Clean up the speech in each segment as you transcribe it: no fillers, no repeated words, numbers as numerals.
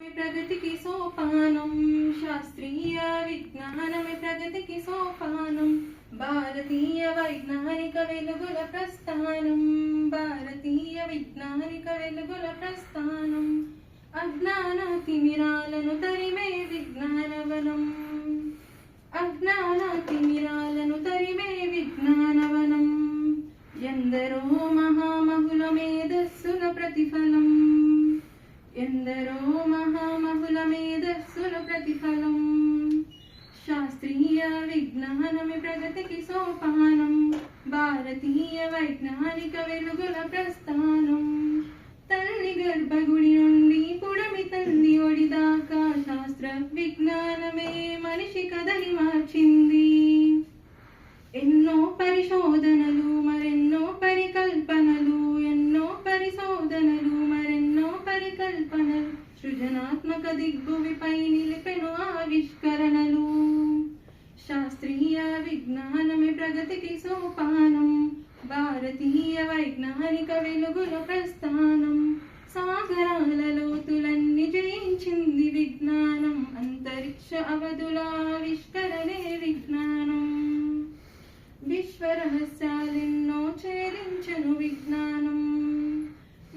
ప్రగతికి సోపానం శాస్త్రీయ విజ్ఞానమే ప్రగతికి సోపానం భారతీయ వైజ్ఞానిక వెలుగుల ప్రస్థానం భారతీయ వైజ్ఞానిక వెలుగుల ప్రస్థానం అజ్ఞాన తిమిరాలను తరిమే విజ్ఞానవనం అజ్ఞాన తిమిరాలను తరిమే విజ్ఞానవనం ఎందరో మహామహుల మేధస్సుల ప్రతిఫలం ఎందరో మహామహుల మేధస్సుల ప్రతిఫలం శాస్త్రీయ విజ్ఞానమే ప్రగతికి సోపానం భారతీయ వైజ్ఞానిక వెలుగుల ప్రస్థానం తల్లి గర్భగుడి నుండి పుడమి తల్లి ఒడిదాకా శాస్త్ర విజ్ఞానమే మనిషి కథని మార్చింది ఎన్నో పరిశోధనలు మరెన్నో పరికల్పనలు ఎన్నో పరిశోధనలు మరెన్నో పరికల్పనలు సృజనాత్మక దిగ్భువిపై నిలిపెను ఆవిష్కరణలు శాస్త్రీయ విజ్ఞానమే ప్రగతికి సోపానం భారతీయ వైజ్ఞానిక వెలుగుల ప్రస్థానం సాగరాల లోతులన్నీ జయించింది విజ్ఞానం అంతరిక్ష అవధుల ఆవిష్కరణే విజ్ఞానం విశ్వరహస్యాలెన్నో ఛేదించెను విజ్ఞానం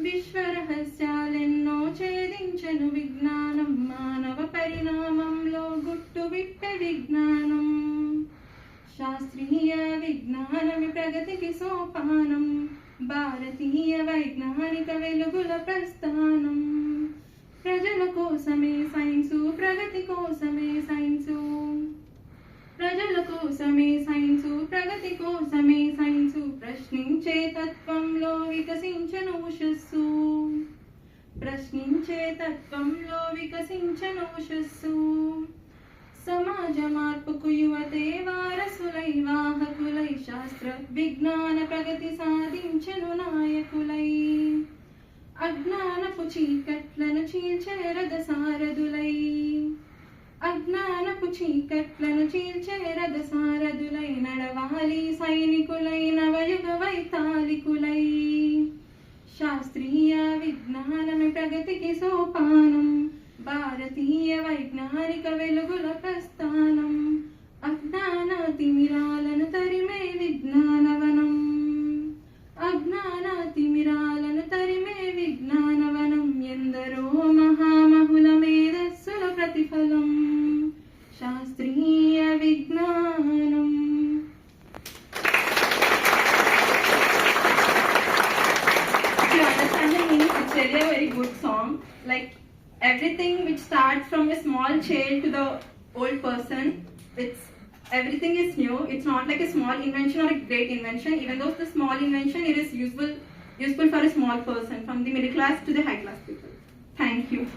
విశ్వరహస్యాలెన్నో ఛేదించెను విజ్ఞానం మానవ పరిణామంలో గుట్టు విప్పే విజ్ఞానం శాస్త్రీయ విజ్ఞానమే ప్రగతికి సోపానం భారతీయ వైజ్ఞానిక వెలుగుల ప్రస్థానం ప్రజల కోసమే సైన్సు ప్రగతి కోసమే సైన్సు ప్రజల కోసమే సైన్సు ప్రగతి కోసమే సైన్సు ప్రశ్నించే తత్వంలో వికసించను ఉషస్సు ప్రశ్నించే తత్వంలో వికసించను ఉషస్సు సమాజ మార్పుకు యువతే వారసులై వాహకులై శాస్త్ర విజ్ఞాన ప్రగతి సాధించెను నాయకులై అజ్ఞానపు చీకట్లను చీల్చే రథసారథులై అజ్ఞానపు చీకట్లను చీల్చే రథసారథులై నడవాలి సైనికులై నవయుగ వైతాళికులై శాస్త్రీయ విజ్ఞానమే ప్రగతికి సోపానం భారతీయ వైజ్ఞానిక వెలుగుల ప్రస్థానం అజ్ఞాన తిమిరాలను తరిమే విజ్ఞానవనం అజ్ఞాన తిమిరాలను తరిమే విజ్ఞానవనం ఎందరో మహామహుల మేధస్సుల ప్రతిఫలం శాస్త్రీయ విజ్ఞానం. If you understand the meaning, it's really a very good song. Like everything which starts from a small child to the old person, everything is new. It's not like a small invention or a great invention. Even though it's a small invention, it is useful for a small person, from the middle class to the high class people. Thank you.